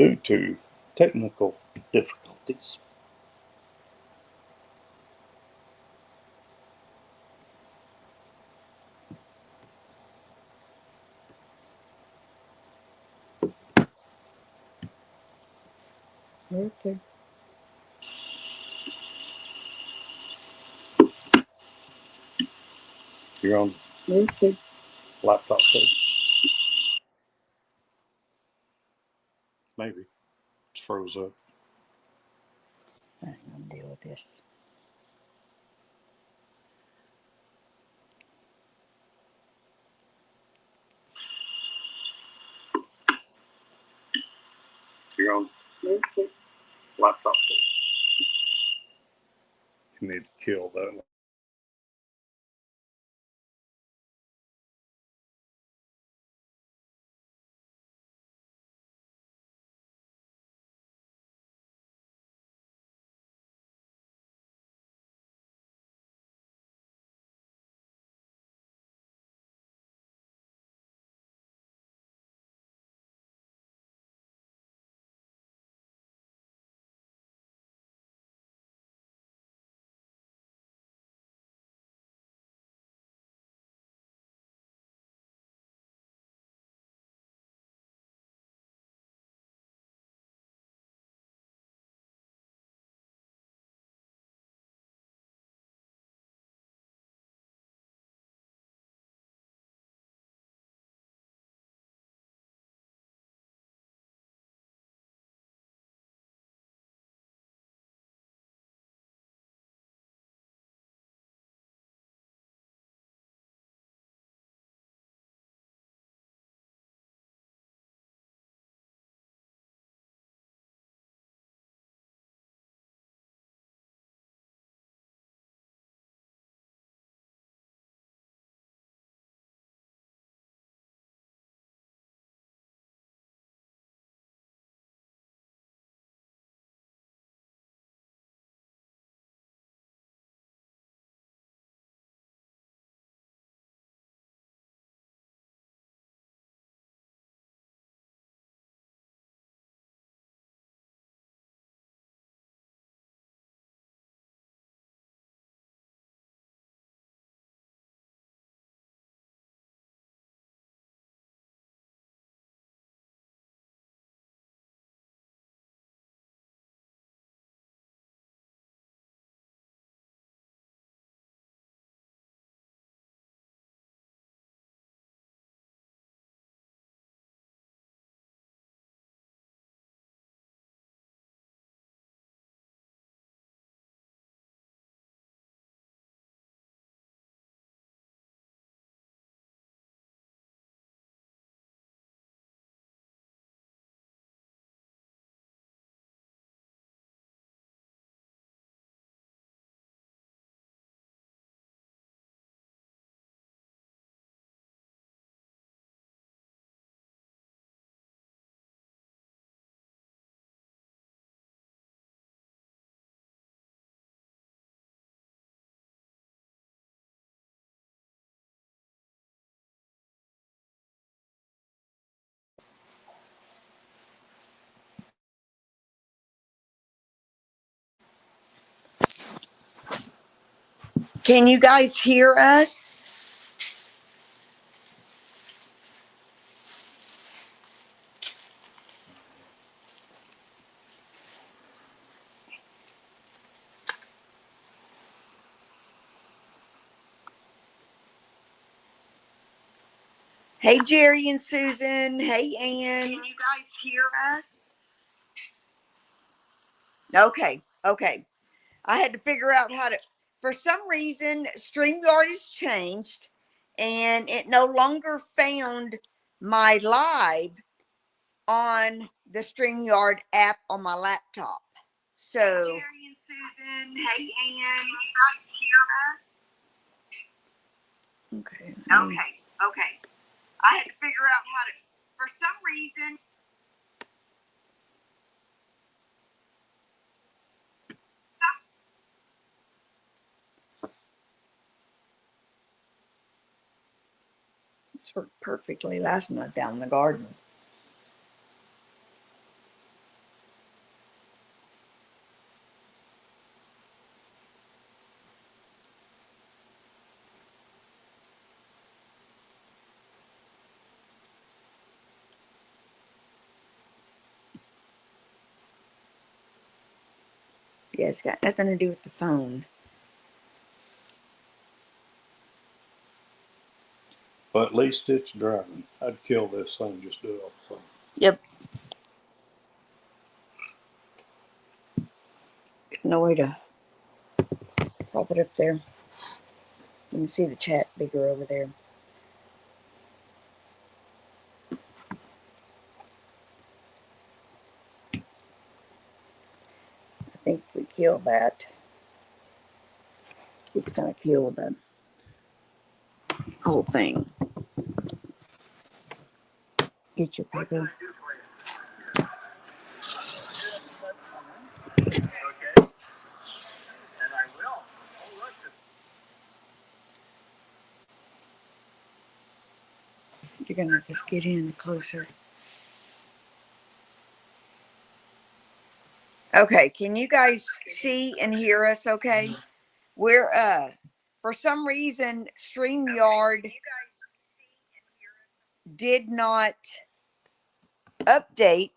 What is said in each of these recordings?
due to technical difficulties. Okay. You're on Okay. laptop too. Maybe it's froze up. I'm going to deal with this. You're on laptop too. You need to kill that one. Can you guys hear us? Hey, Jerry and Susan. Hey, Ann. Can you guys hear us? Okay. I had to figure out how to, for some reason, StreamYard has changed and it no longer found my live on the StreamYard app on my laptop. So, hey, Jerry and Susan. Hey, Ann. Can you guys hear us? Okay. Okay. I had to figure out how to, for some reason. This worked perfectly last month down in the garden. Yeah, it's got nothing to do with the phone. But at least it's driving. I'd kill this thing, just do it off the phone. Yep. No way to pop it up there. You can see the chat bigger over there. I think we kill that. It's gonna kill the whole thing. Get your paper. You're gonna just get in closer. Okay, can you guys see and hear us okay? We're for some reason StreamYard did not update.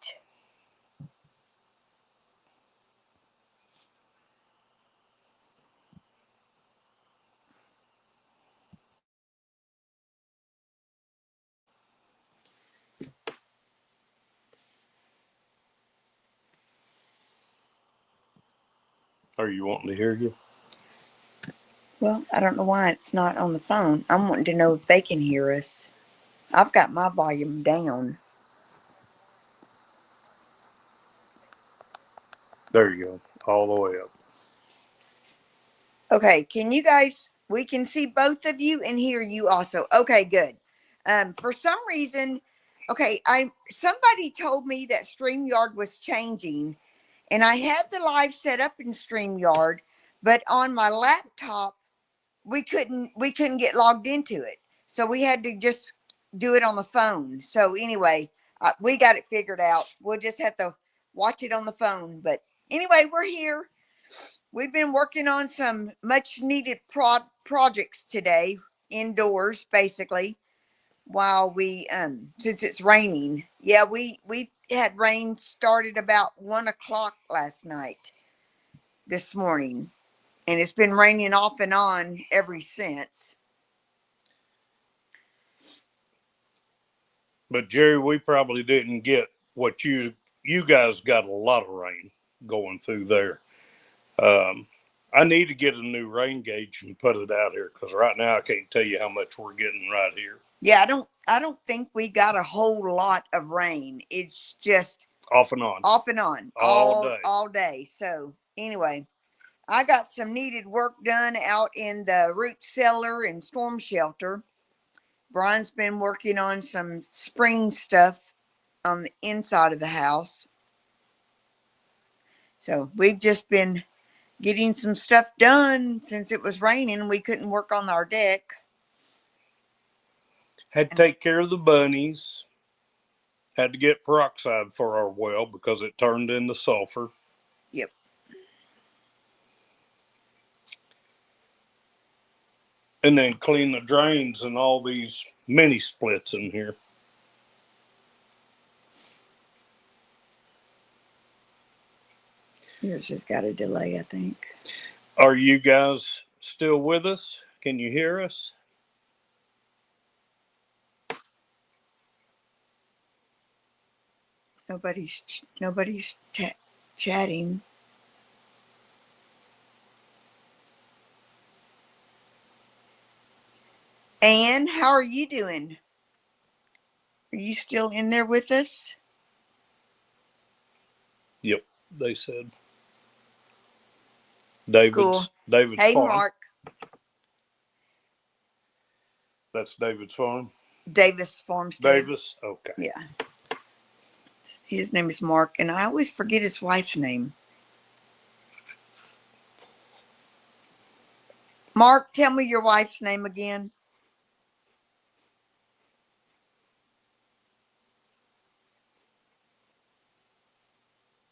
Are you wanting to hear you? Well, I don't know why it's not on the phone. I'm wanting to know if they can hear us. I've got my volume down. There you go. All the way up. Okay, can you guys, we can see both of you and hear you also. Okay, good. For some reason, okay, somebody told me that StreamYard was changing, and I had the live set up in StreamYard, but on my laptop we couldn't get logged into it. So we had to just do it on the phone. So anyway, we got it figured out. We'll just have to watch it on the phone. But anyway, we're here. We've been working on some much needed projects today, indoors basically, while we since it's raining. Yeah, we had rain started about 1 o'clock last night, this morning, and it's been raining off and on ever since. But Jerry, we probably didn't get what you guys got a lot of rain going through there. I need to get a new rain gauge and put it out here because right now I can't tell you how much we're getting right here. Yeah, I don't think we got a whole lot of rain. It's just off and on, all day. So anyway, I got some needed work done out in the root cellar and storm shelter. Brian's been working on some spring stuff on the inside of the house. So we've just been getting some stuff done since it was raining and we couldn't work on our deck. Had to take care of the bunnies. Had to get peroxide for our well because it turned into sulfur. Yep. And then clean the drains and all these mini splits in here. Yours has got a delay, I think. Are you guys still with us? Can you hear us? Nobody's chatting. Anne, how are you doing? Are you still in there with us? Yep, they said. David's Hey, farm. Mark. That's David's farm. Davis Farmstead. Davis, okay. Yeah. His name is Mark, and I always forget his wife's name. Mark, tell me your wife's name again.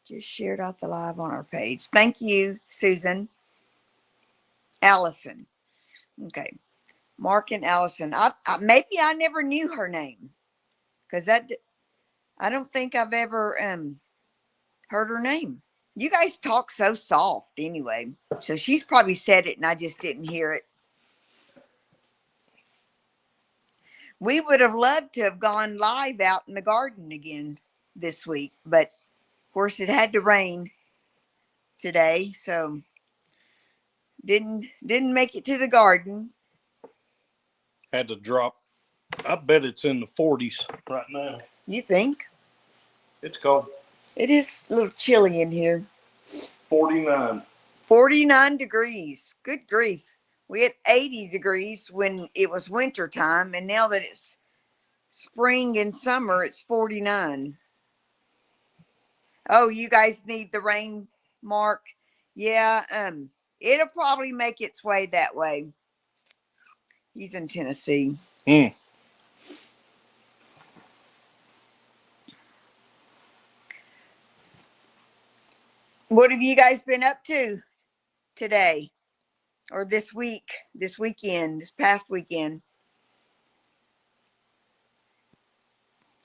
Just shared out the live on our page. Thank you, Susan. Allison. Okay. Mark and Allison. Maybe I never knew her name, because I don't think I've ever heard her name. You guys talk so soft anyway. So she's probably said it and I just didn't hear it. We would have loved to have gone live out in the garden again this week, but of course it had to rain today, so didn't make it to the garden. Had to drop. I bet it's in the 40s right now. You think? It's cold. It is a little chilly in here. 49. 49 degrees. Good grief. We had 80 degrees when it was winter time, and now that it's spring and summer, it's 49. Oh, you guys need the rain, Mark? Yeah, it'll probably make its way that way. He's in Tennessee. What have you guys been up to today? Or this week, this weekend, this past weekend?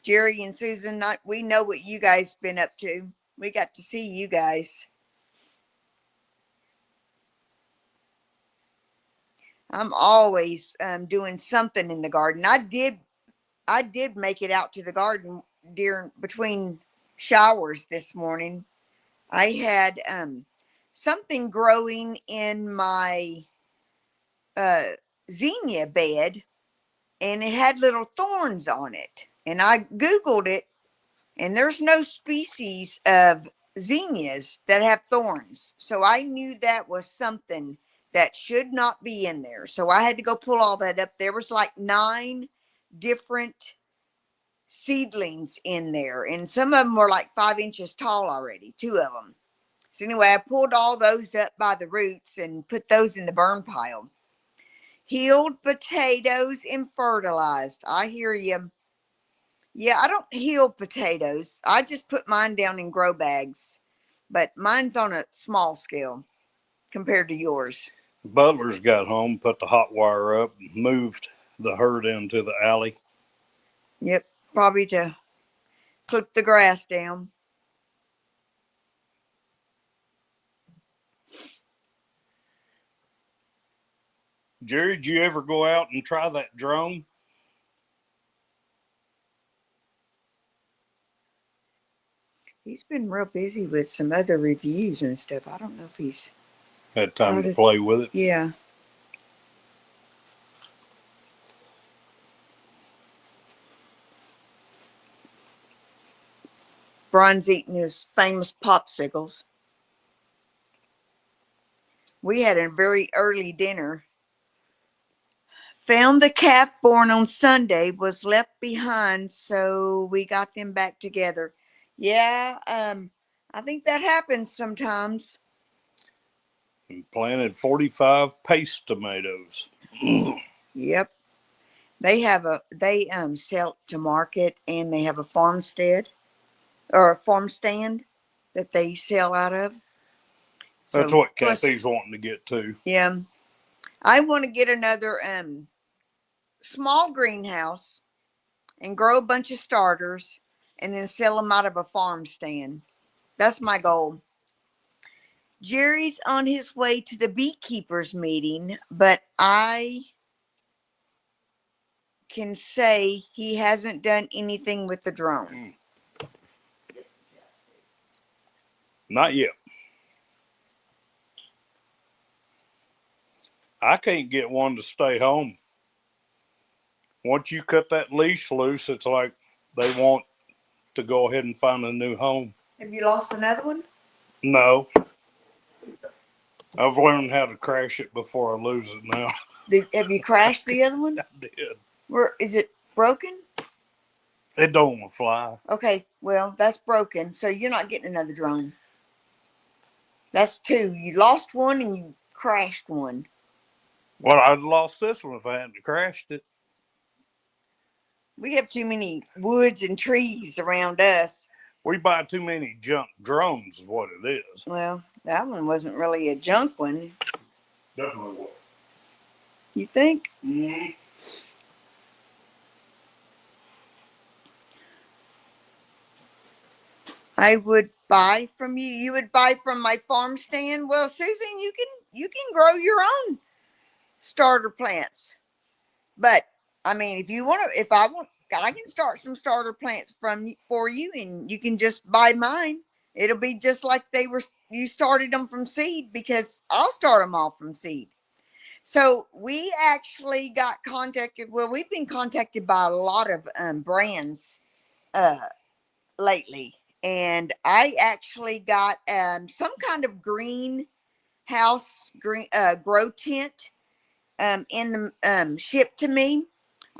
Jerry and Susan, we know what you guys been up to. We got to see you guys. I'm always doing something in the garden. I did make it out to the garden between showers this morning. I had something growing in my zinnia bed, and it had little thorns on it. And I Googled it, and there's no species of zinnias that have thorns. So I knew that was something that should not be in there. So I had to go pull all that up. There was like 9 different seedlings in there, and some of them were like 5 inches tall already, 2 of them. So anyway, I pulled all those up by the roots and put those in the burn pile. Healed potatoes and fertilized. I hear you. Yeah, I don't heal potatoes. I just put mine down in grow bags, but mine's on a small scale compared to yours. Butler's got home, put the hot wire up, and moved the herd into the alley. Yep, probably to clip the grass down. Jerry, did you ever go out and try that drone? He's been real busy with some other reviews and stuff. I don't know if he's had time to play with it. Yeah. Brian's eating his famous popsicles. We had a very early dinner. Found the calf born on Sunday, was left behind, so we got them back together. Yeah, I think that happens sometimes. And planted 45 paste tomatoes. Yep. They sell to market, and they have a farmstead or a farm stand that they sell out of. That's what Kathy's wanting to get to. Yeah. I want to get another small greenhouse and grow a bunch of starters and then sell them out of a farm stand. That's my goal. Jerry's on his way to the beekeepers meeting, but I can say he hasn't done anything with the drone. Not yet. I can't get one to stay home. Once you cut that leash loose, it's like they want to go ahead and find a new home. Have you lost another one? No. I've learned how to crash it before I lose it now. Have you crashed the other one? I did. Where is it broken? It don't want to fly. Okay, well, that's broken, so you're not getting another drone. That's 2. You lost one and you crashed one. Well, I'd lost this one if I hadn't crashed it. We have too many woods and trees around us. We buy too many junk drones is what it is. Well, that one wasn't really a junk one. Definitely was. You think? Mm-hmm. I would buy from you. You would buy from my farm stand. Well, Susan, you can grow your own starter plants. But I mean, if you want to, if I want, I can start some starter plants for you, and you can just buy mine. It'll be just like you started them from seed, because I'll start them all from seed. So we actually got contacted. Well, we've been contacted by a lot of brands lately, and I actually got some kind of greenhouse grow tent in the shipped to me.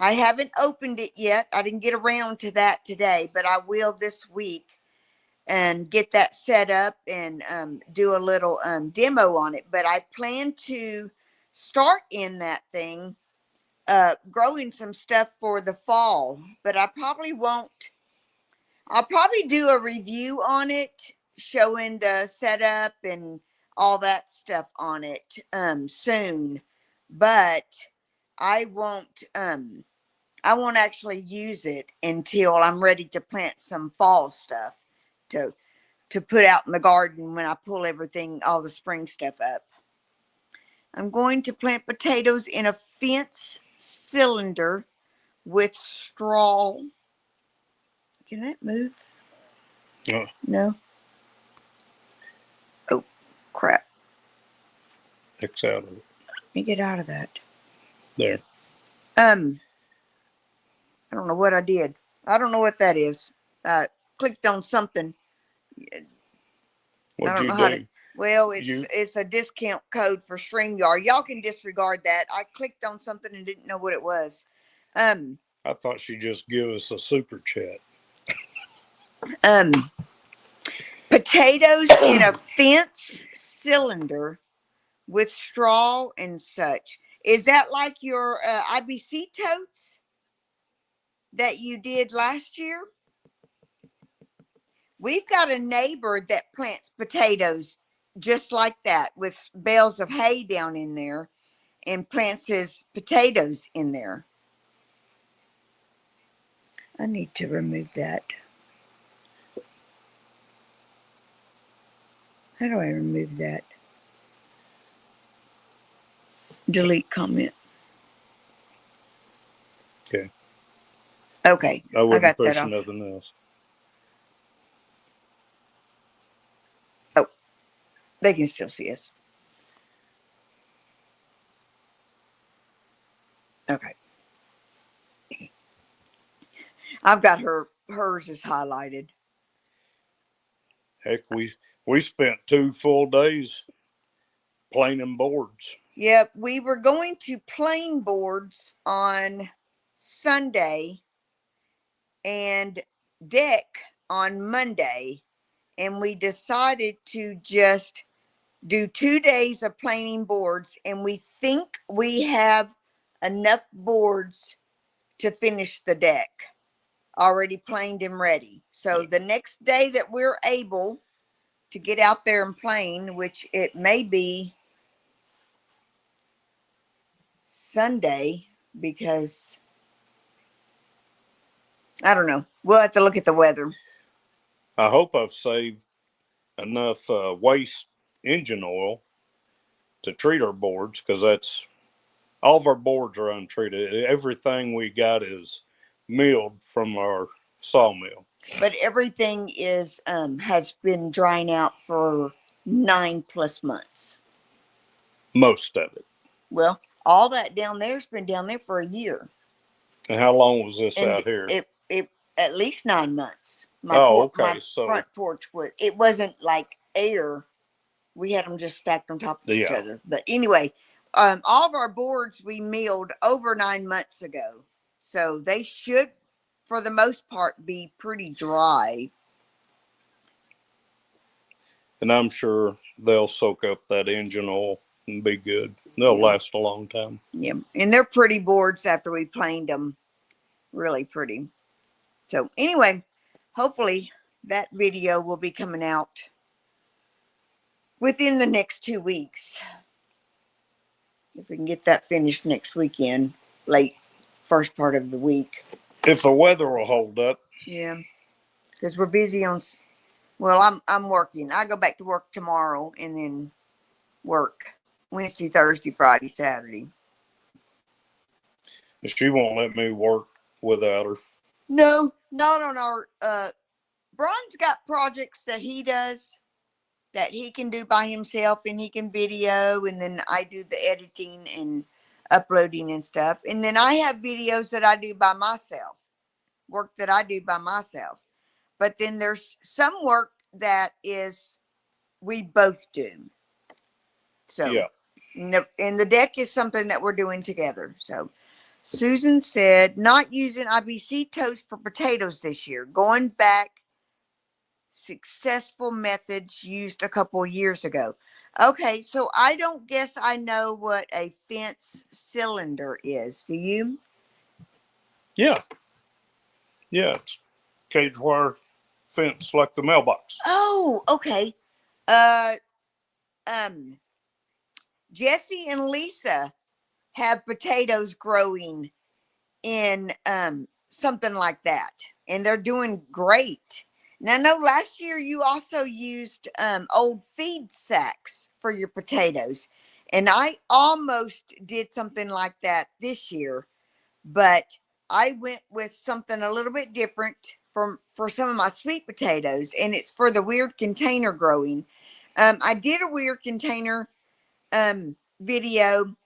I haven't opened it yet. I didn't get around to that today, but I will this week and get that set up and do a little demo on it. But I plan to start in that thing growing some stuff for the fall, but I probably won't. I'll probably do a review on it, showing the setup and all that stuff on it soon, but I won't actually use it until I'm ready to plant some fall stuff to put out in the garden when I pull everything, all the spring stuff up. I'm going to plant potatoes in a fence cylinder with straw. Can that move? No. Oh, crap. X out of it. Let me get out of that. There. I don't know what I did. I don't know what that is. Clicked on something. What'd you do? Well, it's a discount code for StreamYard. Y'all can disregard that. I clicked on something and didn't know what it was. I thought she'd just give us a super chat. Potatoes in a fence cylinder with straw and such. Is that like your IBC totes that you did last year? We've got a neighbor that plants potatoes just like that, with bales of hay down in there, and plants his potatoes in there. I need to remove that. How do I remove that? Delete comment. Okay. Okay. I wouldn't got push that off. nothing else. Oh, they can still see us. Okay. I've got hers is highlighted. Heck, we spent 2 full days planing boards. Yep, we were going to plane boards on Sunday and deck on Monday, and we decided to just do 2 days of planing boards, and we think we have enough boards to finish the deck already planed and ready. So the next day that we're able to get out there and plane, which it may be Sunday, because I don't know. We'll have to look at the weather. I hope I've saved enough waste engine oil to treat our boards, because that's all of our boards are untreated. Everything we got is milled from our sawmill. But everything is has been drying out for 9+ months. Most of it. Well, all that down there's been down there for a year. And how long was this And out here? It at least 9 months. Okay. My front porch it wasn't like air. We had them just stacked on top of each other. But anyway, all of our boards we milled over 9 months ago. So they should, for the most part, be pretty dry. And I'm sure they'll soak up that engine oil and be good. They'll last a long time. Yeah. And they're pretty boards after we planed them. Really pretty. So anyway, hopefully that video will be coming out within the next 2 weeks. If we can get that finished next weekend, late first part of the week. If the weather will hold up. Yeah. Because we're busy on Well, I'm working. I go back to work tomorrow and then work Wednesday, Thursday, Friday, Saturday. She won't let me work without her. No, not on our Brian's got projects that he does that he can do by himself, and he can video, and then I do the editing and uploading and stuff. And then I have videos that I do by myself, work that I do by myself. But then there's some work that is we both do. So Yeah. and the deck is something that we're doing together. So Susan said, not using IBC toast for potatoes this year, going back successful methods used a couple of years ago. Okay, so I don't guess I know what a fence cylinder is. Do you? Yeah. Yeah. It's cage wire fence like the mailbox. Oh, okay. Um, Jesse and Lisa have potatoes growing in something like that, and they're doing great. Now, I know last year you also used old feed sacks for your potatoes, and I almost did something like that this year, but I went with something a little bit different for some of my sweet potatoes, and it's for the weird container growing. I did a weird container video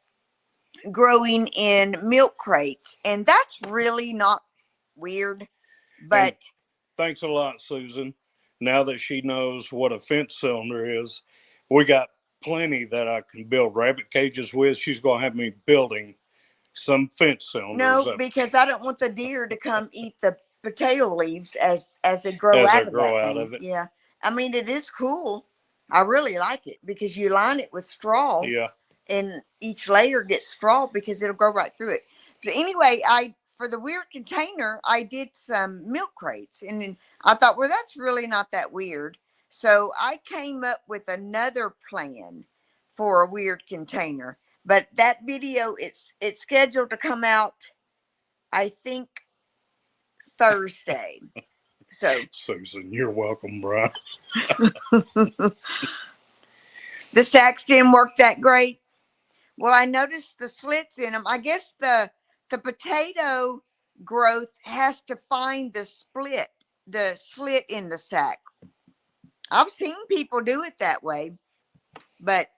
growing in milk crates, and that's really not weird, but And thanks a lot, Susan. Now that she knows what a fence cylinder is, we got plenty that I can build rabbit cages with. She's going to have me building some fence cylinders no, because I don't want the deer to come eat the potato leaves as they grow as out I of grow that out thing. of it. Yeah, I mean, it is cool. I really like it because you line it with straw, Yeah. and each layer gets straw because it'll go right through it. So anyway, for the weird container, I did some milk crates, and then I thought, well, that's really not that weird. So I came up with another plan for a weird container. But that video, it's scheduled to come out, I think, Thursday. So Susan, you're welcome, Brian. the sacks didn't work that great. Well, I noticed the slits in them. I guess the potato growth has to find the slit in the sack. I've seen people do it that way, but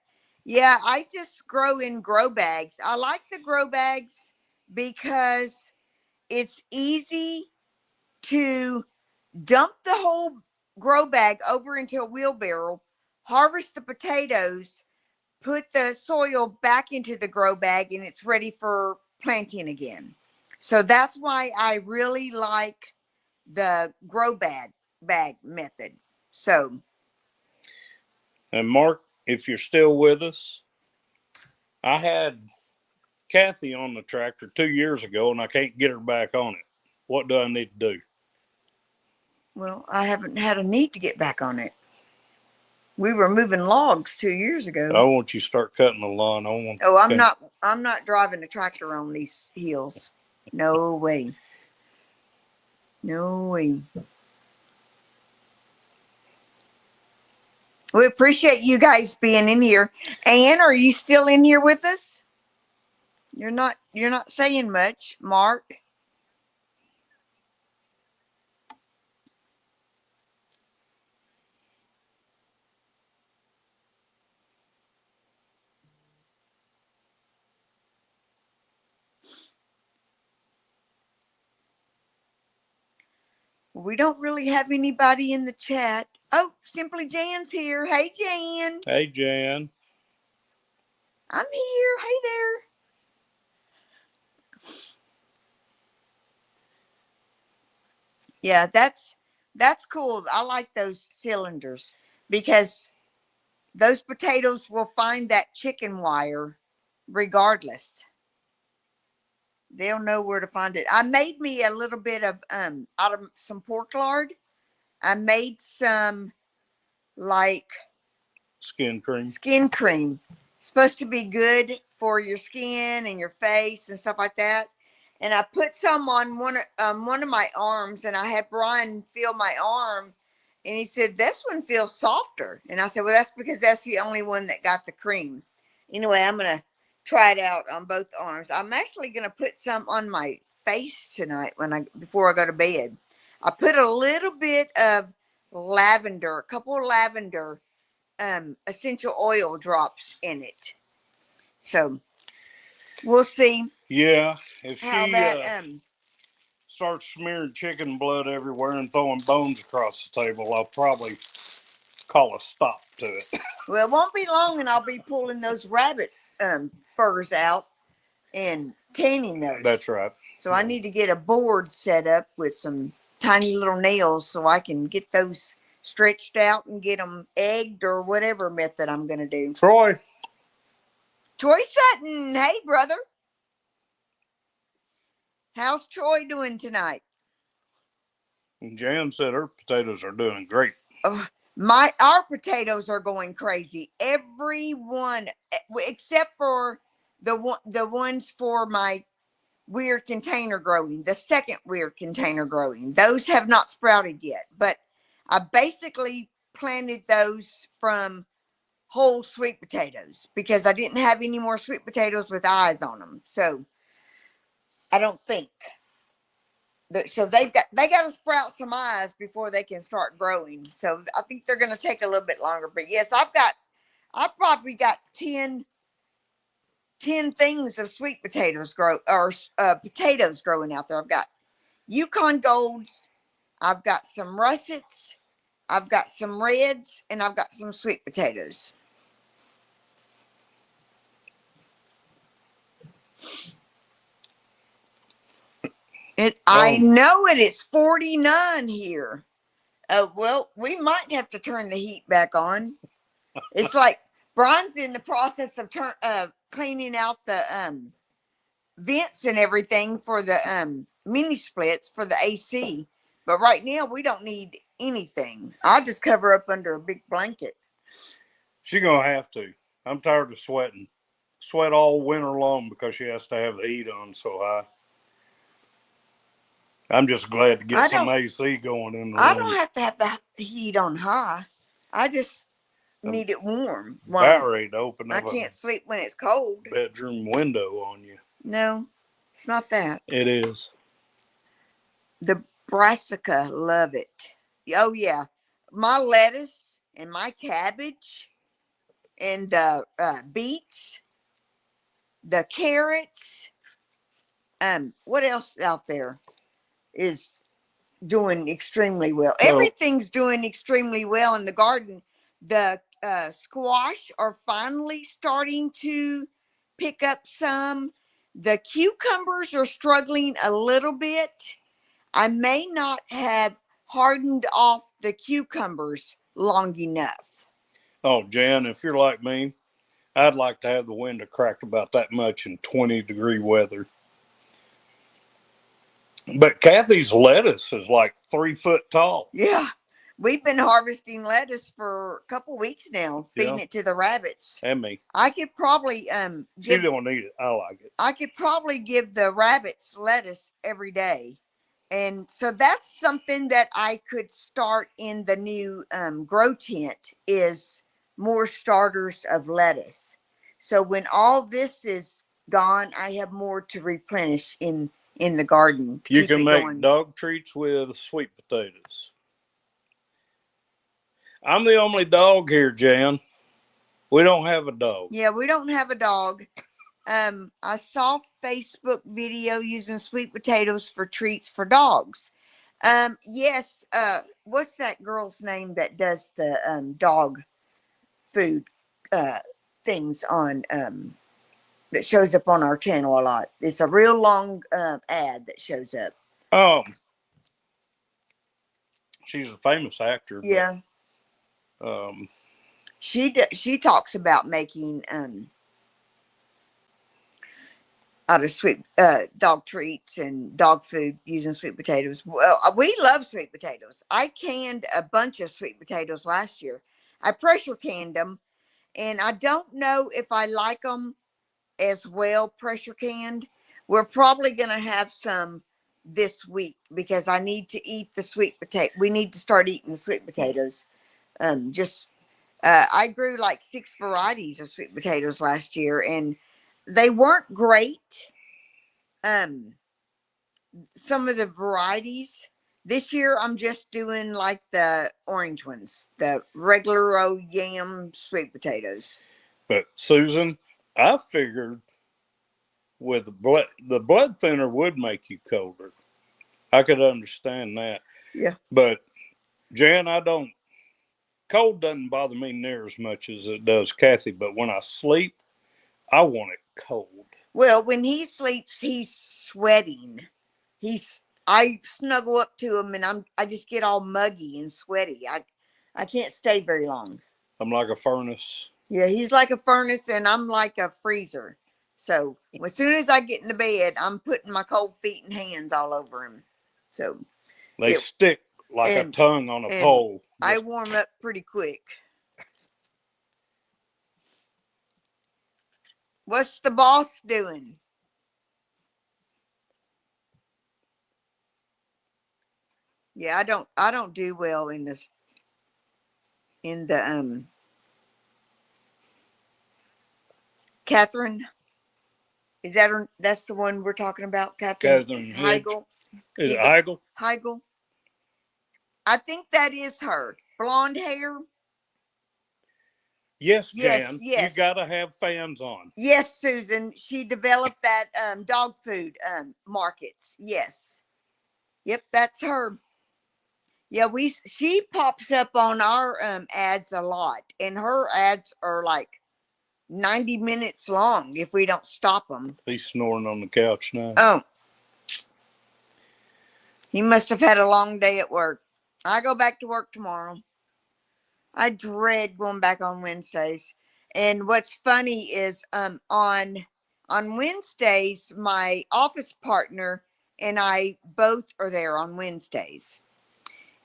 yeah, I just grow in grow bags. I like the grow bags because it's easy to dump the whole grow bag over into a wheelbarrow, harvest the potatoes, put the soil back into the grow bag, and it's ready for planting again. So that's why I really like the bag method. So, And Mark, if you're still with us, I had Kathy on the tractor 2 years ago, and I can't get her back on it. What do I need to do? well, I haven't had a need to get back on it. We were moving logs 2 years ago. I want you to start cutting the lawn. Oh, I'm not driving a tractor on these hills. No way. No way. We appreciate you guys being in here. Ann, are you still in here with us? You're not saying much, Mark. We don't really have anybody in the chat. Oh, Simply Jan's here. Hey, Jan. Hey, Jan. I'm here. Hey there. Yeah, that's cool. I like those cylinders because those potatoes will find that chicken wire regardless. They'll know where to find it. I made me a little bit of out of some pork lard. I made some like Skin cream. Skin cream. It's supposed to be good for your skin and your face and stuff like that. And I put some on one of my arms, and I had Brian feel my arm, And he said, this one feels softer. And I said, well, that's because that's the only one that got the cream. Anyway, I'm going to try it out on both arms. I'm actually going to put some on my face tonight before I go to bed. I put a little bit of lavender, a couple of lavender essential oil drops in it. So we'll see. Yeah, if how she that starts smearing chicken blood everywhere and throwing bones across the table, I'll probably call a stop to it. well, it won't be long and I'll be pulling those rabbit furs out and tanning those. That's right. So I need to get a board set up with some tiny little nails so I can get those stretched out and get them egged or whatever method I'm going to do. Troy Sutton, hey brother. How's Troy doing tonight? Jan said her potatoes are doing great. Our potatoes are going crazy. Everyone except for the ones for my weird container growing, the second weird container growing. Those have not sprouted yet, but I basically planted those from whole sweet potatoes because I didn't have any more sweet potatoes with eyes on them. So I don't think so they got to sprout some eyes before they can start growing. So I think they're going to take a little bit longer. But yes, I've probably got 10 things of sweet potatoes potatoes growing out there. I've got Yukon Golds, I've got some russets, I've got some reds, and I've got some sweet potatoes. I know it is 49 here. Well, we might have to turn the heat back on. It's like Brian's in the process of cleaning out the vents and everything for the mini splits for the AC. But right now we don't need anything. I'll just cover up under a big blanket. She's gonna have to. I'm tired of sweating. Sweat all winter long because she has to have the heat on so high. I'm just glad to get some AC going in the room. I don't have to have the heat on high. I just need it warm. About ready to open up. I can't sleep when it's cold. Bedroom window on you. No, it's not that. It is. The brassica, love it. Oh yeah, my lettuce and my cabbage and the beets, the carrots. What else out there is doing extremely well? Everything's doing extremely well in the garden. The squash are finally starting to pick up some. The cucumbers are struggling a little bit. I may not have hardened off the cucumbers long enough. Oh, Jan, if you're like me, I'd like to have the window cracked about that much in 20-degree weather. But Kathy's lettuce is like 3 foot tall. Yeah. We've been harvesting lettuce for a couple weeks now, feeding it to the rabbits. And me. I could probably she don't need it. I like it. I could probably give the rabbits lettuce every day. And so that's something that I could start in the new grow tent is more starters of lettuce. So when all this is gone, I have more to replenish in the garden. You can make dog treats with sweet potatoes. I'm the only dog here, Jan. We don't have a dog. Yeah, we don't have a dog. I saw Facebook video using sweet potatoes for treats for dogs. Yes. What's that girl's name that does the dog food things on that shows up on our channel a lot? It's a real long ad that shows up. Oh, she's a famous actor. Yeah. But, she talks about making out of sweet dog treats and dog food using sweet potatoes. Well, we love sweet potatoes. I canned a bunch of sweet potatoes last year. I pressure canned them, and I don't know if I like them as well pressure canned. We're probably going to have some this week because I need to eat the sweet potato. We need to start eating the sweet potatoes. I grew like 6 varieties of sweet potatoes last year, and they weren't great. Some of the varieties this year, I'm just doing like the orange ones, the regular old yam sweet potatoes. But Susan, I figured with the blood thinner would make you colder. I could understand that. Yeah. But Jan, cold doesn't bother me near as much as it does Kathy. But when I sleep, I want it cold. Well, when he sleeps, he's sweating. I snuggle up to him and I just get all muggy and sweaty. I can't stay very long. I'm like a furnace. Yeah, he's like a furnace and I'm like a freezer. So as soon as I get in the bed, I'm putting my cold feet and hands all over him. So they stick like a tongue on a pole. I warm up pretty quick. What's the boss doing? Yeah, I don't do well in the Catherine. Is that her? That's the one we're talking about, Catherine Heigl. Is it Heigl? Heigl. I think that is her. Blonde hair. Yes, Jan. Yes. You gotta have fans on. Yes, Susan. She developed that dog food markets. Yes. Yep, that's her. Yeah, she pops up on our ads a lot, and her ads are like 90 minutes long if we don't stop them. He's snoring on the couch now. Oh. He must have had a long day at work. I go back to work tomorrow. I dread going back on Wednesdays. And what's funny is on Wednesdays, my office partner and I both are there on Wednesdays.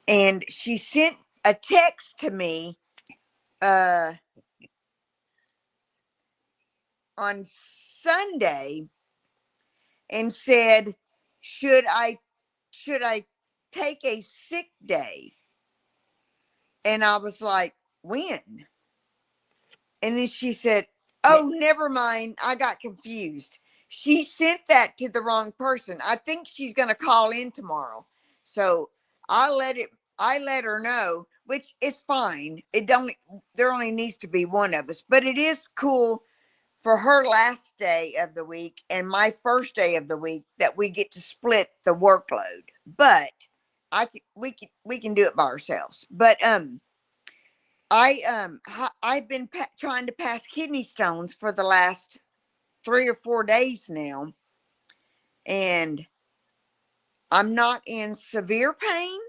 And she sent a text to me on Sunday and said, should I take a sick day? And I was like, when? And then she said, oh, never mind. I got confused. She sent that to the wrong person. I think she's going to call in tomorrow. So I let her know, which is fine. There only needs to be one of us, but it is cool for her last day of the week and my first day of the week that we get to split the workload. But we can do it by ourselves. But I've been trying to pass kidney stones for the last 3 or 4 days now, and I'm not in severe pain.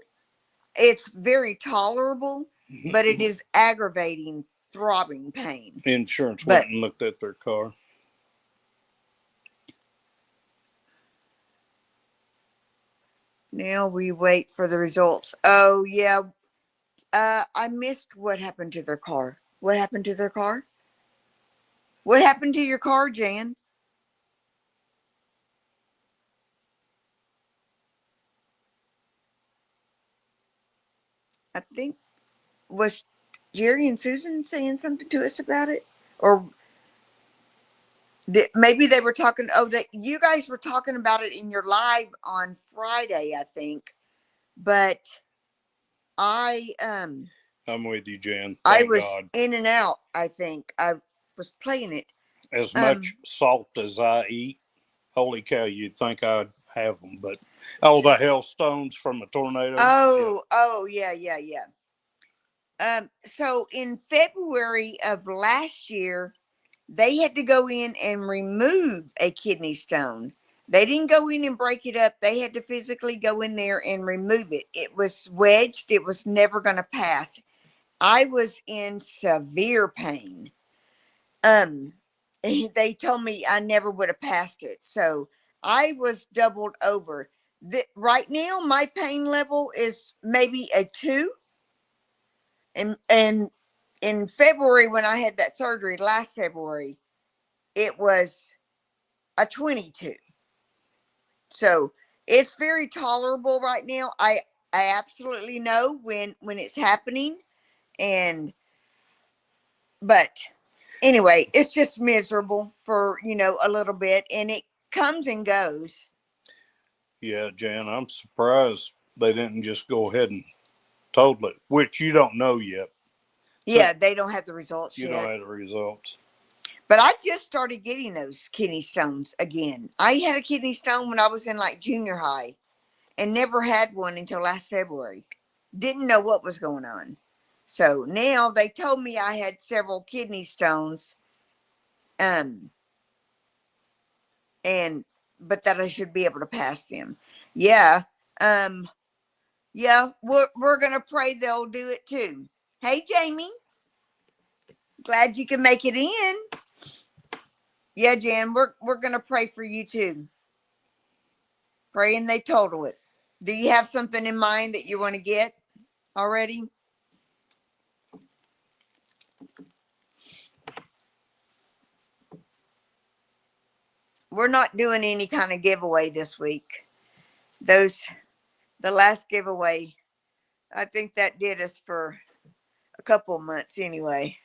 It's very tolerable, but it is aggravating, throbbing pain. Insurance went and looked at their car. Now we wait for the results. Oh, yeah. I missed what happened to their car. What happened to their car? What happened to your car, Jan? I think, was Jerry and Susan saying something to us about it? Or maybe they were talking, you guys were talking about it in your live on Friday, I think. But I'm with you, Jan. I was in and out, I think. I was playing it. As much salt as I eat, holy cow, you'd think I'd have them. But, the hailstones from a tornado. Yeah. So in February of last year, they had to go in and remove a kidney stone. They didn't go in and break it up. They had to physically go in there and remove it. It was wedged. It was never going to pass. I was in severe pain. They told me I never would have passed it. So I was doubled over. Right now, my pain level is maybe a 2. And in February, when I had that surgery last February, it was a 22. So it's very tolerable right now. I absolutely know when it's happening, and but anyway, it's just miserable for a little bit, and it comes and goes. Yeah, Jan, I'm surprised they didn't just go ahead and total it, which you don't know yet. Yeah, they don't have the results You yet. don't have the results. But I just started getting those kidney stones again. I had a kidney stone when I was in like junior high and never had one until last February. Didn't know what was going on. So now they told me I had several kidney stones. And but that I should be able to pass them. Yeah. Yeah, we're gonna pray they'll do it too. Hey Jamie, glad you can make it in. Yeah, Jan, we're gonna pray for you too. Praying they total it. Do you have something in mind that you want to get already? We're not doing any kind of giveaway this week. The last giveaway, I think that did us for a couple of months anyway.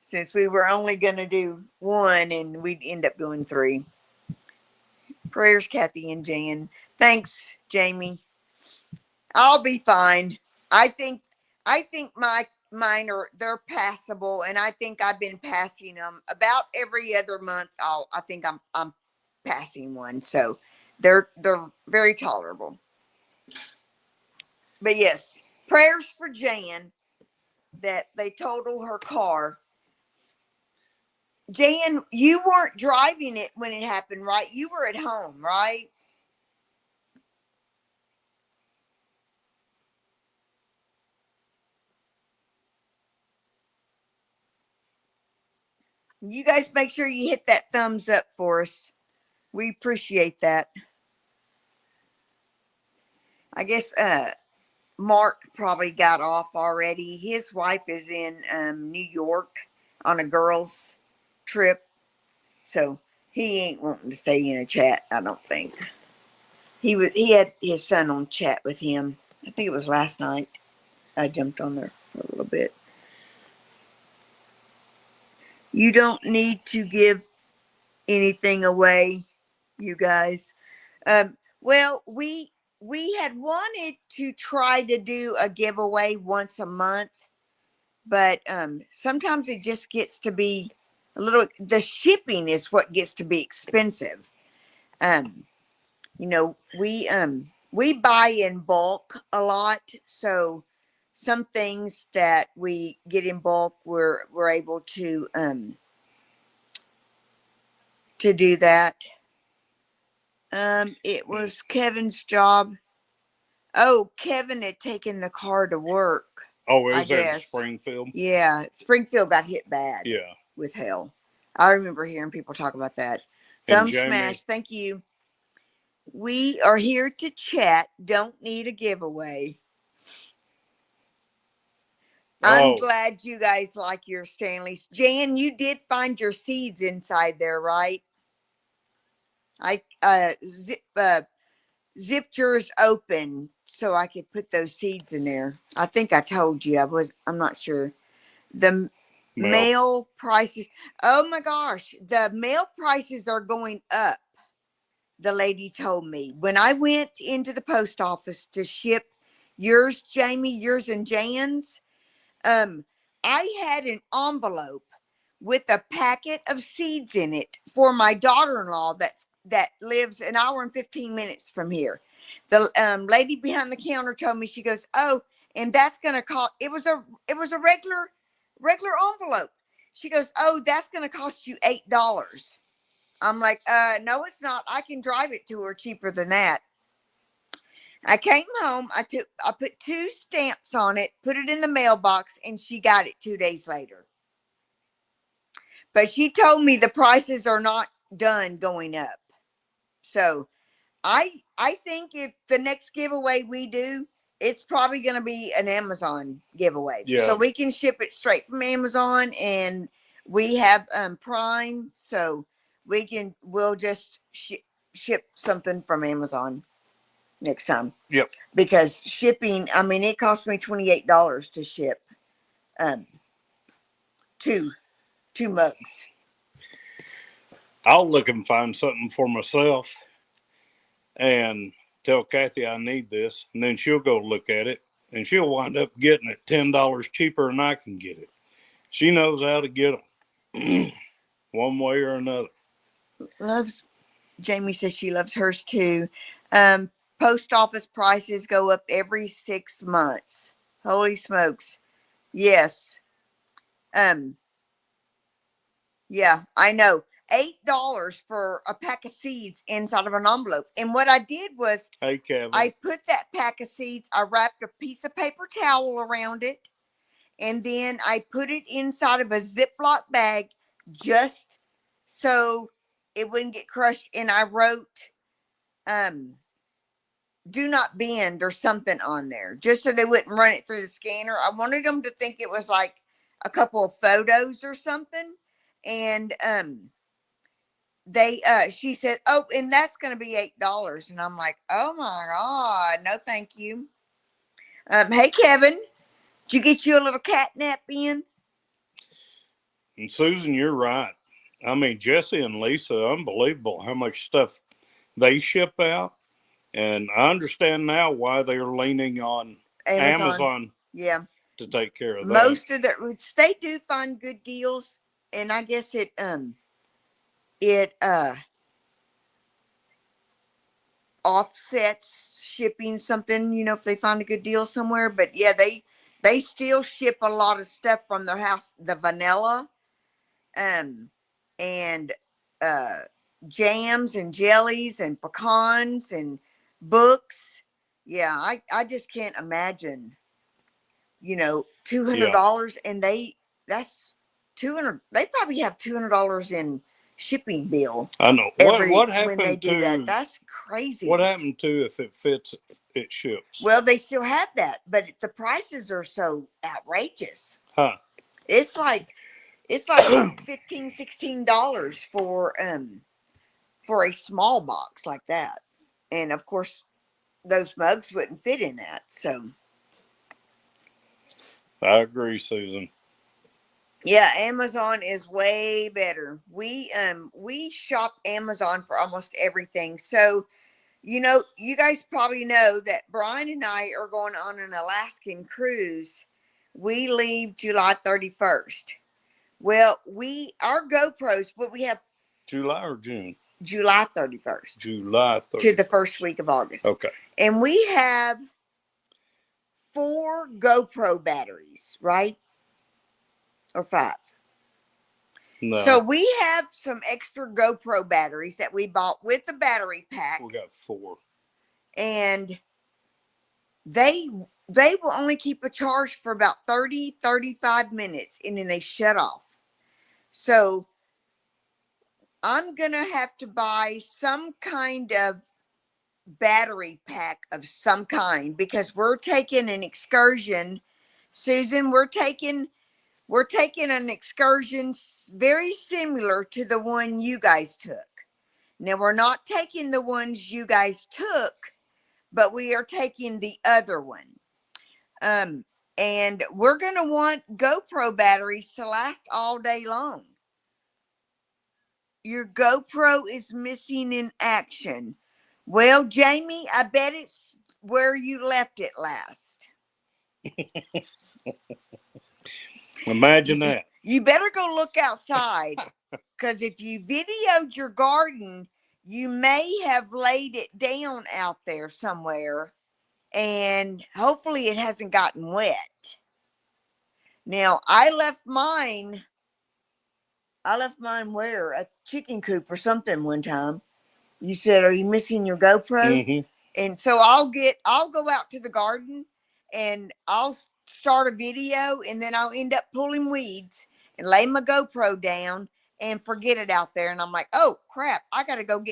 Since we were only going to do one and we'd end up doing 3. Prayers, Kathy and Jan. Thanks, Jamie. I'll be fine. I think mine they're passable, and I think I've been passing them about every other month. I think I'm passing one, so they're very tolerable. But yes, prayers for Jan that they total her car. Jan, you weren't driving it when it happened, right? You were at home, right? You guys make sure you hit that thumbs up for us. We appreciate that. I guess Mark probably got off already. His wife is in New York on a girls' trip, so he ain't wanting to stay in a chat, I don't think. He had his son on chat with him. I think it was last night. I jumped on there for a little bit. You don't need to give anything away, you guys. Well, we had wanted to try to do a giveaway once a month, but sometimes it just gets to be a little. The shipping is what gets to be expensive. You know, we buy in bulk a lot, so some things that we get in bulk, we're able to do that. It was Kevin's job. Oh, Kevin had taken the car to work. Oh, I is that in guess. Springfield? Yeah, Springfield got hit bad. Yeah. With hell. I remember hearing people talk about that. And Thumb Jamie, smash. Thank you. We are here to chat. Don't need a giveaway. I'm glad you guys like your Stanleys. Jan, you did find your seeds inside there, right? I zipped yours open so I could put those seeds in there. I think I told you. I'm not sure. The mail prices. Oh my gosh, the mail prices are going up. The lady told me when I went into the post office to ship yours, Jamie, yours and Jan's. I had an envelope with a packet of seeds in it for my daughter-in-law that lives an hour and 15 minutes from here. The lady behind the counter told me, she goes, "Oh, and that's gonna cost." It was a regular envelope. She goes, "Oh, that's gonna cost you $8." I'm like, no, it's not. I can drive it to her cheaper than that. I came home. I put 2 stamps on it, put it in the mailbox, and she got it 2 days later. But she told me the prices are not done going up. So I think if the next giveaway we do, it's probably going to be an Amazon giveaway. Yeah. So we can ship it straight from Amazon, and we have Prime, so we'll just ship something from Amazon next time. Yep. Because shipping, I mean, it cost me $28 to ship two mugs. I'll look and find something for myself and tell Kathy I need this, and then she'll go look at it, and she'll wind up getting it $10 cheaper than I can get it. She knows how to get them one way or another. Jamie says she loves hers too. Post office prices go up every 6 months. Holy smokes. Yes. Yeah, I know. $8 for a pack of seeds inside of an envelope. And what I did was Hey, Kevin. I put that pack of seeds, I wrapped a piece of paper towel around it, and then I put it inside of a Ziploc bag just so it wouldn't get crushed. And I wrote, do not bend or something on there, just so they wouldn't run it through the scanner. I wanted them to think it was like a couple of photos or something. And she said, oh, and that's going to be $8. And I'm like, oh my God, no, thank you. Hey, Kevin, did you get you a little catnap in? And Susan, you're right. I mean, Jesse and Lisa, unbelievable how much stuff they ship out. And I understand now why they're leaning on Amazon yeah, to take care of that. Most of their, which they do find good deals. And I guess it offsets shipping something, you know, if they find a good deal somewhere. But yeah, they still ship a lot of stuff from their house, the vanilla and jams and jellies and pecans and books. Yeah, I just can't imagine, you know, $200 and that's $200. They probably have $200 in shipping bill. I know. What happened when they do to that? That's crazy. What happened to if it fits, it ships? Well, they still have that, but the prices are so outrageous. Huh? It's like $15, $16 for a small box like that, and of course, those mugs wouldn't fit in that. So, I agree, Susan. yeah, Amazon is way better. We shop Amazon for almost everything. So, you know, you guys probably know that Brian and I are going on an Alaskan cruise. We leave July 31st. Well, our GoPros, but we have July or June? July 31st. July 31st. To the first week of August. Okay. And we have 4 GoPro batteries, right? Or 5. No. So we have some extra GoPro batteries that we bought with the battery pack. We got 4. And they will only keep a charge for about 30-35 minutes, and then they shut off. So I'm going to have to buy some kind of battery pack of some kind, because we're taking an excursion. Susan, we're taking an excursion very similar to the one you guys took. Now, we're not taking the ones you guys took, but we are taking the other one. And we're going to want GoPro batteries to last all day long. Your GoPro is missing in action. Well, Jamie, I bet it's where you left it last. Imagine that. You better go look outside, because if you videoed your garden, you may have laid it down out there somewhere, and hopefully it hasn't gotten wet. Now, I left mine where? A chicken coop or something one time. You said, are you missing your GoPro? Mm-hmm. And so I'll go out to the garden and I'll start a video, and then I'll end up pulling weeds and lay my GoPro down and forget it out there. And I'm like, oh crap, I got to go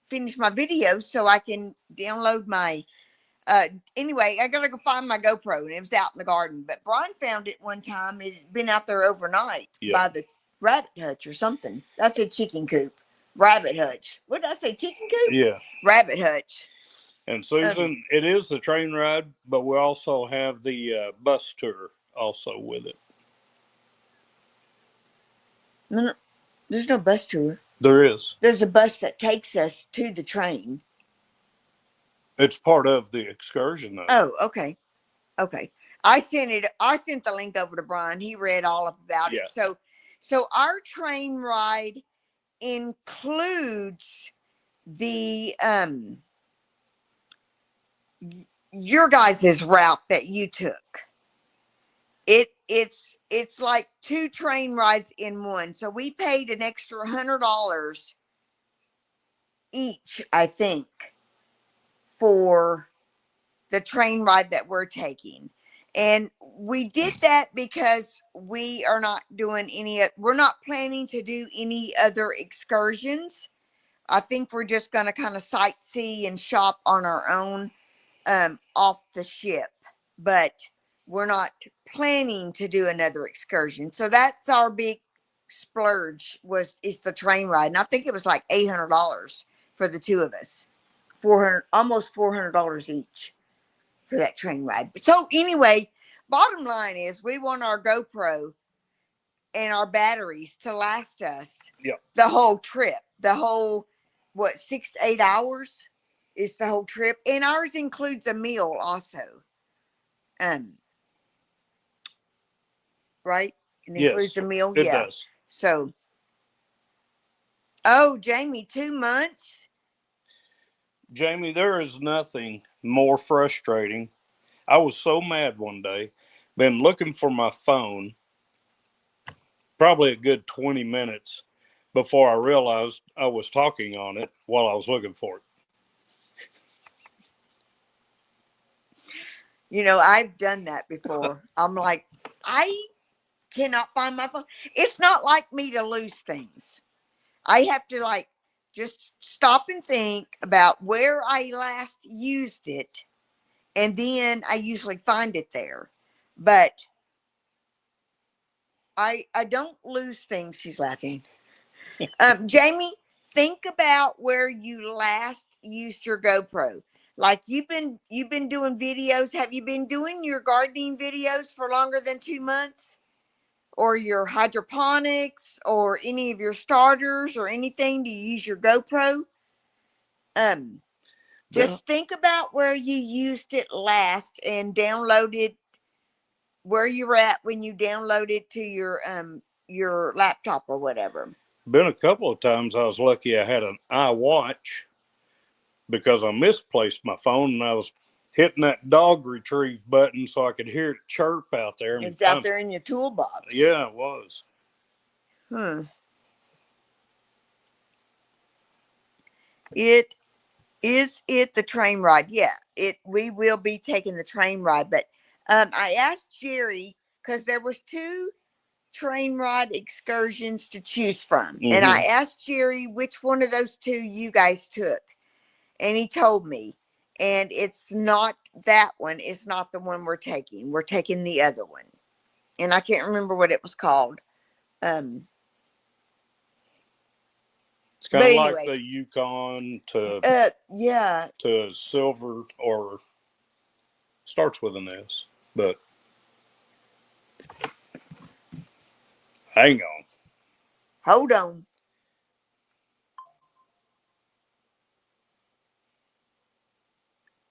finish my video so I can download my, anyway, I got to go find my GoPro, and it was out in the garden. But Brian found it one time. It had been out there overnight by the rabbit hutch or something. That's a chicken coop. rabbit hutch. What did I say? Chicken coop? Yeah. Rabbit hutch. And Susan, it is the train ride, but we also have the bus tour also with it. No, there's no bus tour. There is. There's a bus that takes us to the train. It's part of the excursion, though. Oh, okay. Okay. I sent the link over to Brian. He read all about it. So our train ride includes the your guys' route that you took. It's like 2 train rides in one. So we paid an extra $100 each, I think, for the train ride that we're taking. And we did that because we're not planning to do any other excursions. I think we're just going to kind of sightsee and shop on our own off the ship, but we're not planning to do another excursion. So that's our big splurge is the train ride. And I think it was like $800 for the 2 of us, almost $400 each for that train ride. So anyway, bottom line is we want our GoPro and our batteries to last us the whole trip. The whole, 6 to 8 hours is the whole trip. And ours includes a meal also. Right? It includes a meal. It does. So, Jamie, 2 months. Jamie, there is nothing more frustrating. I was so mad one day, been looking for my phone probably a good 20 minutes before I realized I was talking on it while I was looking for it. You know, I've done that before. I'm like, I cannot find my phone. It's not like me to lose things. I have to just stop and think about where I last used it, and then I usually find it there. But I don't lose things. She's laughing. Jamie, think about where you last used your GoPro. Like you've been doing videos. Have you been doing your gardening videos for longer than 2 months? Or your hydroponics or any of your starters or anything? Do you use your GoPro? Just think about where you used it last and downloaded where you were at when you downloaded to your laptop or whatever. Been a couple of times I was lucky I had an iWatch because I misplaced my phone and I was hitting that dog retrieve button so I could hear it chirp out there. It's out there in your toolbox. Yeah, it was. Is it the train ride? Yeah, we will be taking the train ride. But I asked Jerry because there was 2 train ride excursions to choose from. Mm-hmm. And I asked Jerry which one of those 2 you guys took. And he told me. And it's not that one. It's not the one we're taking. We're taking the other one. And I can't remember what it was called. It's kind of like the Yukon to to Silver, or starts with an S, but hang on. Hold on.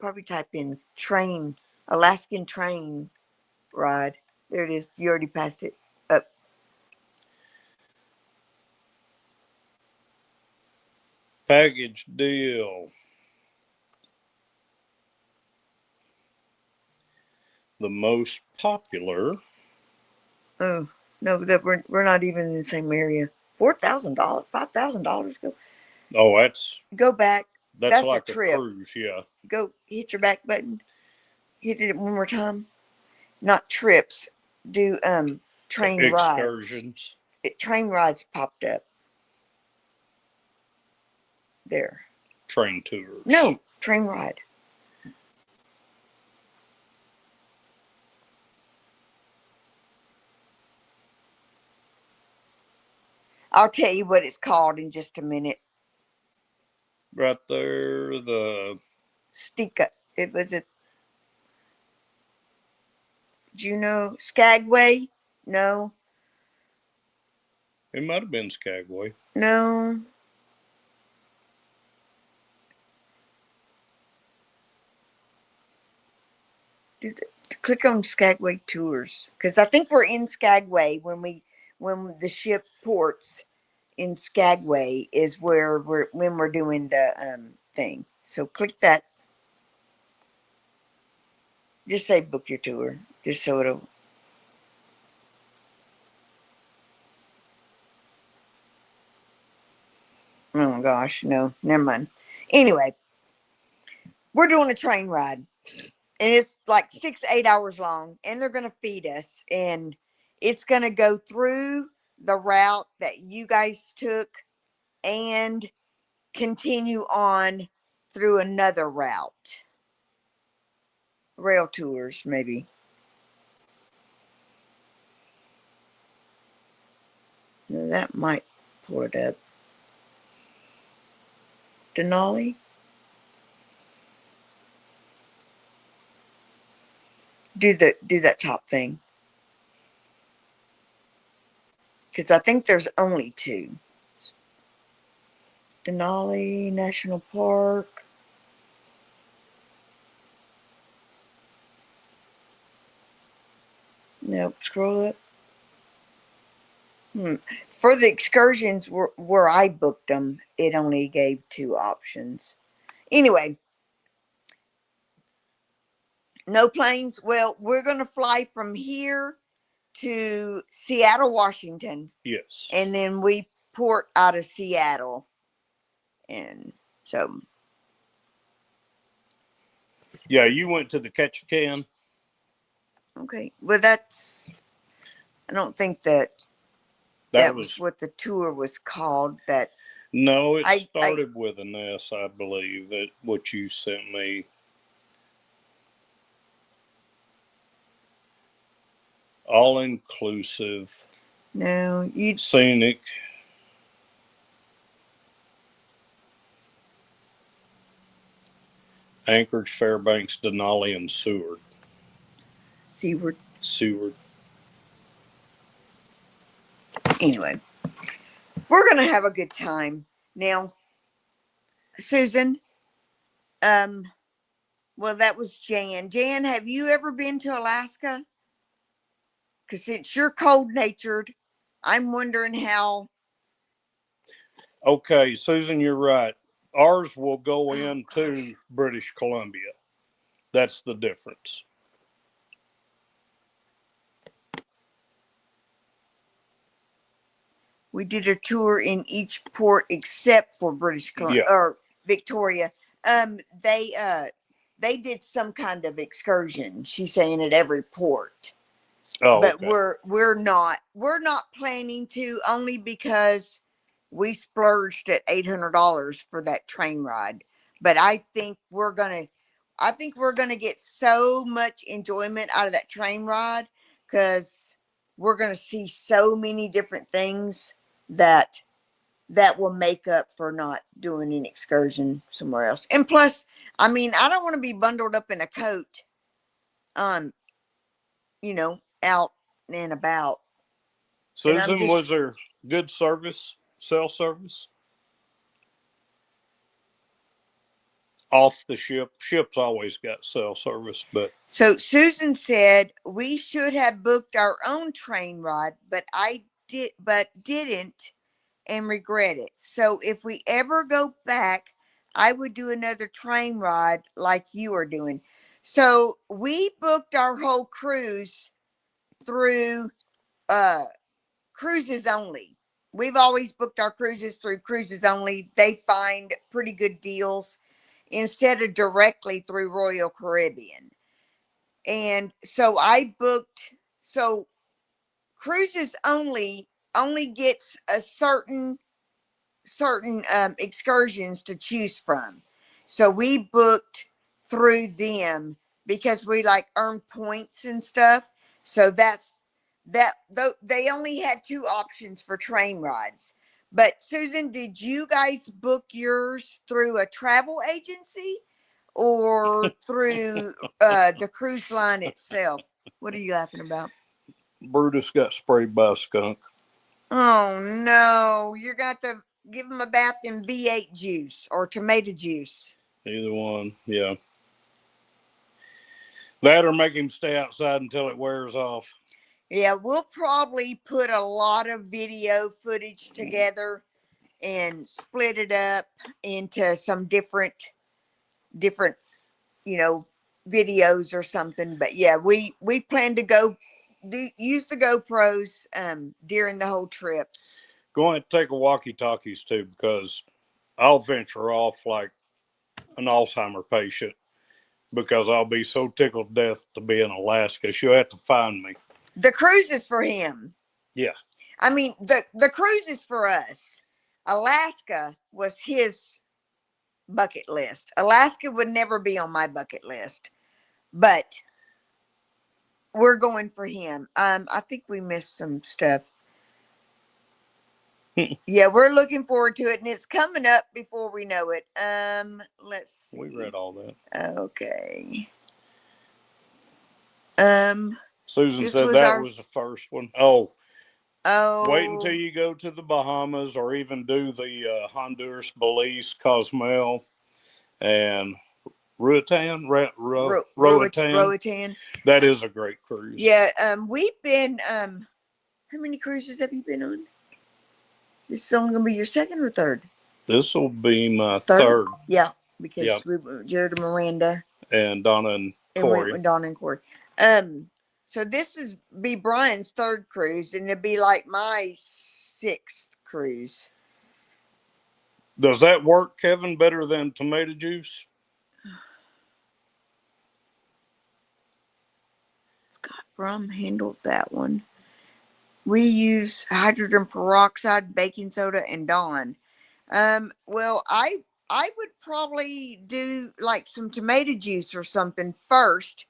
Probably type in train, Alaskan train ride. There it is. You already passed it up. Package deal. The most popular. Oh no, that we're not even in the same area. $4,000, $5,000. Oh, go back. That's like a cruise, yeah. Go hit your back button. Hit it one more time. Not trips. Do train excursions. Rides. Train rides popped up. There. Train tours. No, train ride. I'll tell you what it's called in just a minute. Right there, the Stika. It was a, do you know Skagway? No, it might have been Skagway. no. Click on Skagway tours because I think we're in Skagway when the ship ports in Skagway is where we're doing the thing. So click that. Just say book your tour, just so it'll. Oh gosh, no, never mind. Anyway, we're doing a train ride, and it's like 6-8 hours long, and they're gonna feed us, and it's gonna go through the route that you guys took, and continue on through another route. Rail tours, maybe. That might pull it up. Denali? Do that top thing. Because I think there's only 2. Denali National Park. Nope, scroll up. For the excursions where I booked them, it only gave 2 options. Anyway, no planes. Well, we're going to fly from here to Seattle, Washington. Yes. And then we port out of Seattle. And so. Yeah, you went to the Ketchikan. Okay. Well, that's. I don't think that was what the tour was called. That. No, it started with an S, I believe, that what you sent me. All inclusive. No, you. Scenic. Anchorage, Fairbanks, Denali, and Seward. Seward. Anyway, we're gonna have a good time now. Susan, well, that was Jan. Jan, have you ever been to Alaska? Because since you're cold-natured, I'm wondering how. Okay, Susan, you're right. Ours will go into British Columbia. That's the difference. We did a tour in each port except for British Columbia or Victoria. They did some kind of excursion. She's saying at every port. Oh, but okay. we're not planning to, only because we splurged at $800 for that train ride. But I think we're gonna get so much enjoyment out of that train ride because we're gonna see so many different things that will make up for not doing an excursion somewhere else. And plus, I mean, I don't want to be bundled up in a coat, out and about. Susan, was there good service, cell service? Off the ship. Ship's always got cell service, but. So Susan said we should have booked our own train ride, but didn't and regret it. So if we ever go back, I would do another train ride like you are doing. So we booked our whole cruise through Cruises Only. We've always booked our cruises through Cruises Only. They find pretty good deals instead of directly through Royal Caribbean. And so I booked, so Cruises Only gets a certain excursions to choose from. So we booked through them because we like earn points and stuff. So they only had 2 options for train rides, But Susan, did you guys book yours through a travel agency or through the cruise line itself? What are you laughing about? Brutus got sprayed by a skunk. Oh no, you're going to give him a bath in V8 juice or tomato juice. Either one, yeah. That or make him stay outside until it wears off. Yeah, we'll probably put a lot of video footage together and split it up into some different, videos or something. But yeah, we plan to use the GoPros during the whole trip. Going to take a walkie-talkies too, because I'll venture off like an Alzheimer patient, because I'll be so tickled to death to be in Alaska. She'll have to find me. The cruise is for him. Yeah. I mean, the cruise is for us. Alaska was his bucket list. Alaska would never be on my bucket list, but we're going for him. I think we missed some stuff. Yeah, we're looking forward to it, and it's coming up before we know it. Let's see. We read all that. Okay. Susan This said was that was the first one. Oh, Oh, wait until you go to the Bahamas, or even do the Honduras, Belize, Cozumel, and Roatan. Roatan. That is a great cruise. Yeah. We've been. How many cruises have you been on? This is only gonna be your second or third. This will be my third. Yeah, because we Jared and Miranda and Donna and Corey. And Donna and Corey. So this is be Brian's third cruise, and it'd be like my sixth cruise. Does that work, Kevin, better than tomato juice? Scott Brum handled that one. We use hydrogen peroxide, baking soda, and Dawn. Well, I would probably do like some tomato juice or something first,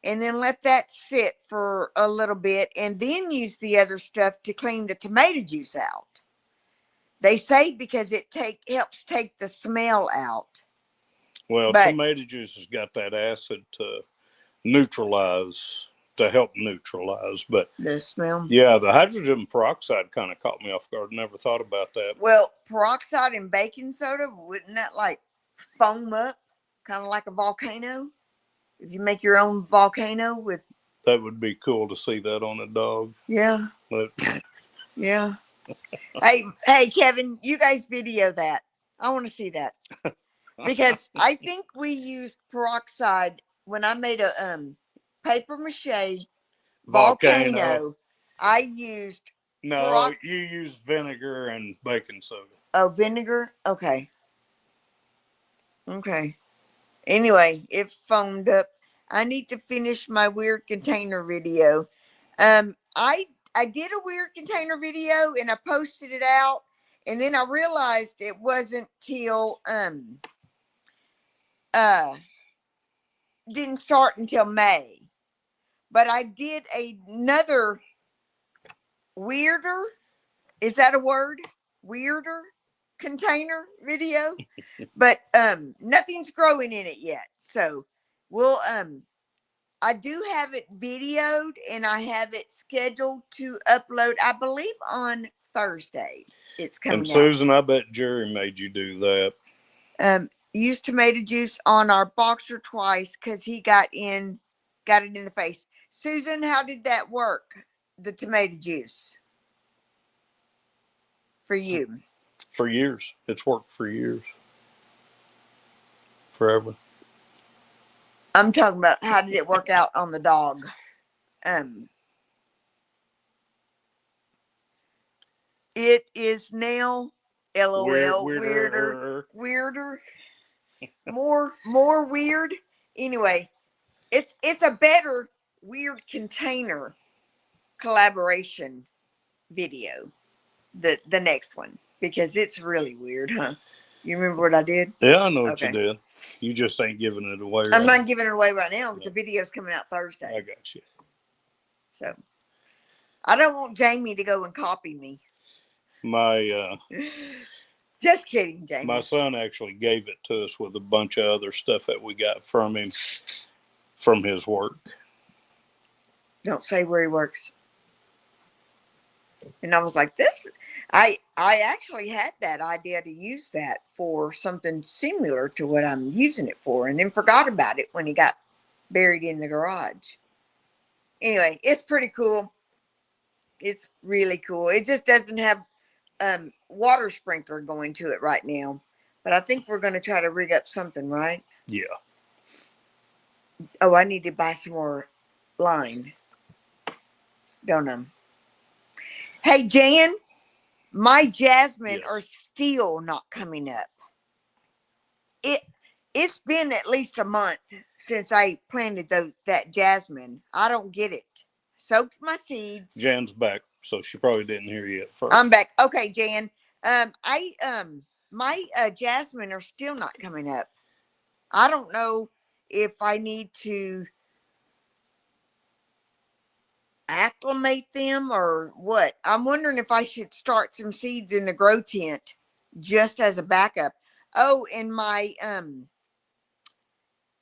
and then let that sit for a little bit, and then use the other stuff to clean the tomato juice out. They say because it helps take the smell out. Well, tomato juice has got that acid to help neutralize, but the smell. Yeah, the hydrogen peroxide kind of caught me off guard. Never thought about that. Well, peroxide and baking soda, wouldn't that like foam up, kind of like a volcano? If you make your own volcano with. That would be cool to see that on a dog. Yeah. But... yeah. Hey, Kevin, you guys video that. I want to see that. Because I think we used peroxide when I made a paper mache volcano. I used you used vinegar and baking soda. Oh, vinegar? Okay. Anyway, it foamed up. I need to finish my weird container video. I did a weird container video and I posted it out, and then I realized it wasn't till didn't start until May. But I did another weirder, is that a word? Weirder container video. But nothing's growing in it yet. So we'll I do have it videoed, and I have it scheduled to upload, I believe, on Thursday. It's coming out. And Susan, I bet Jerry made you do that. Used tomato juice on our boxer twice because he got it in the face. Susan, how did that work? The tomato juice for you? For years. It's worked for years. Forever. I'm talking about how did it work out on the dog? It is now LOL weirder. More weird. Anyway, it's a better weird container collaboration video. The next one, because it's really weird, huh? You remember what I did? Yeah, I know what you did. You just ain't giving it away. I'm not giving it away right now, but the video's coming out Thursday. I got you. So I don't want Jamie to go and copy me. My Just kidding, Jamie. my son actually gave it to us with a bunch of other stuff that we got from him from his work. Don't say where he works. And I was like, this, I actually had that idea to use that for something similar to what I'm using it for, and then forgot about it when he got buried in the garage. Anyway, it's pretty cool. It's really cool. It just doesn't have water sprinkler going to it right now, but I think we're going to try to rig up something, right? Yeah. Oh, I need to buy some more line, don't I? Hey, Jan, my jasmine Yes. are still not coming up. It's been at least a month since I planted that jasmine. I don't get it. Soaked my seeds. Jan's back, so she probably didn't hear you at first. I'm back. Okay, Jan. My jasmine are still not coming up. I don't know if I need to acclimate them or what. I'm wondering if I should start some seeds in the grow tent just as a backup. Oh, and my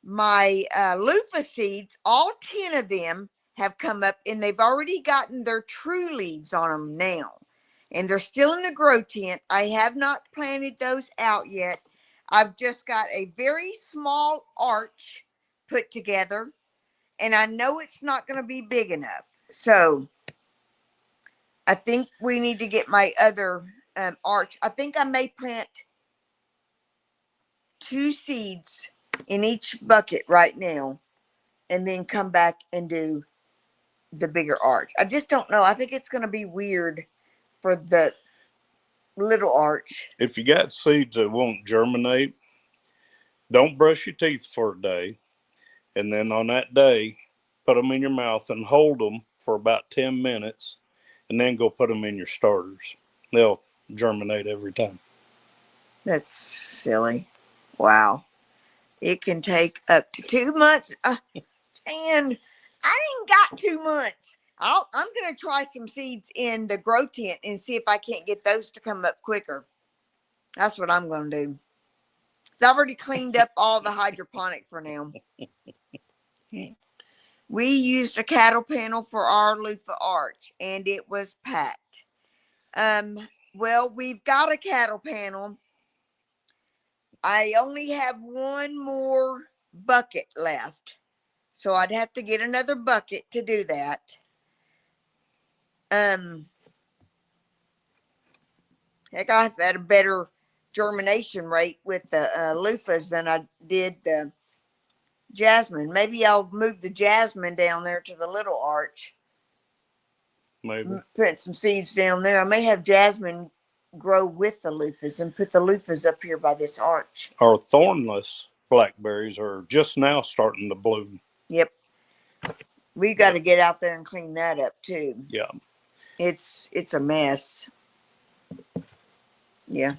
loofah seeds, all 10 of them have come up, and they've already gotten their true leaves on them now, and they're still in the grow tent. I have not planted those out yet. I've just got a very small arch put together, and I know it's not going to be big enough. So I think we need to get my other arch. I think I may plant 2 seeds in each bucket right now, and then come back and do the bigger arch. I just don't know. I think it's going to be weird for the little arch. If you got seeds that won't germinate, don't brush your teeth for a day. And then on that day, put them in your mouth and hold them for about 10 minutes. And then go put them in your starters. They'll germinate every time. That's silly. Wow. It can take up to 2 months. And I ain't got 2 months. I'm going to try some seeds in the grow tent and see if I can't get those to come up quicker. That's what I'm going to do. So I've already cleaned up all the hydroponic for now. We used a cattle panel for our loofah arch, and it was packed. Well, we've got a cattle panel. I only have one more bucket left, so I'd have to get another bucket to do that. Heck, I've had a better germination rate with the loofahs than I did the jasmine. Maybe I'll move the jasmine down there to the little arch. Maybe. Put some seeds down there. I may have jasmine grow with the loofahs and put the loofahs up here by this arch. Our thornless blackberries are just now starting to bloom. Yep. We got to get out there and clean that up too. Yeah. It's a mess. Yeah.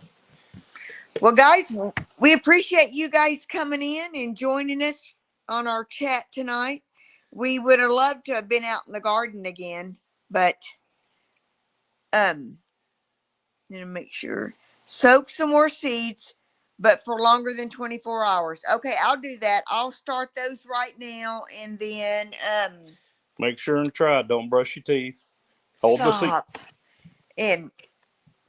Well, guys, we appreciate you guys coming in and joining us on our chat tonight. We would have loved to have been out in the garden again, but need to make sure. Soak some more seeds, but for longer than 24 hours. Okay, I'll do that. I'll start those right now, and then make sure and try. Don't brush your teeth. Hold stop. And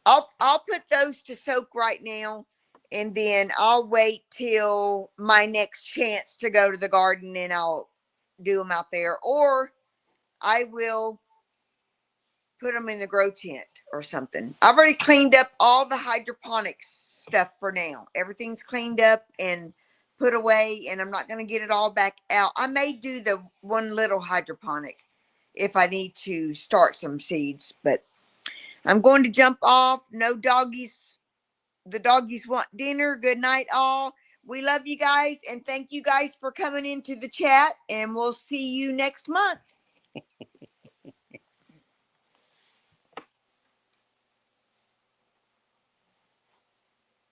I'll put those to soak right now, and then I'll wait till my next chance to go to the garden, and I'll do them out there, or I will put them in the grow tent or something. I've already cleaned up all the hydroponics stuff for now. Everything's cleaned up and put away, and I'm not going to get it all back out. I may do the one little hydroponic if I need to start some seeds, but I'm going to jump off. No doggies. The doggies want dinner. Good night, all. We love you guys, and thank you guys for coming into the chat, and we'll see you next month.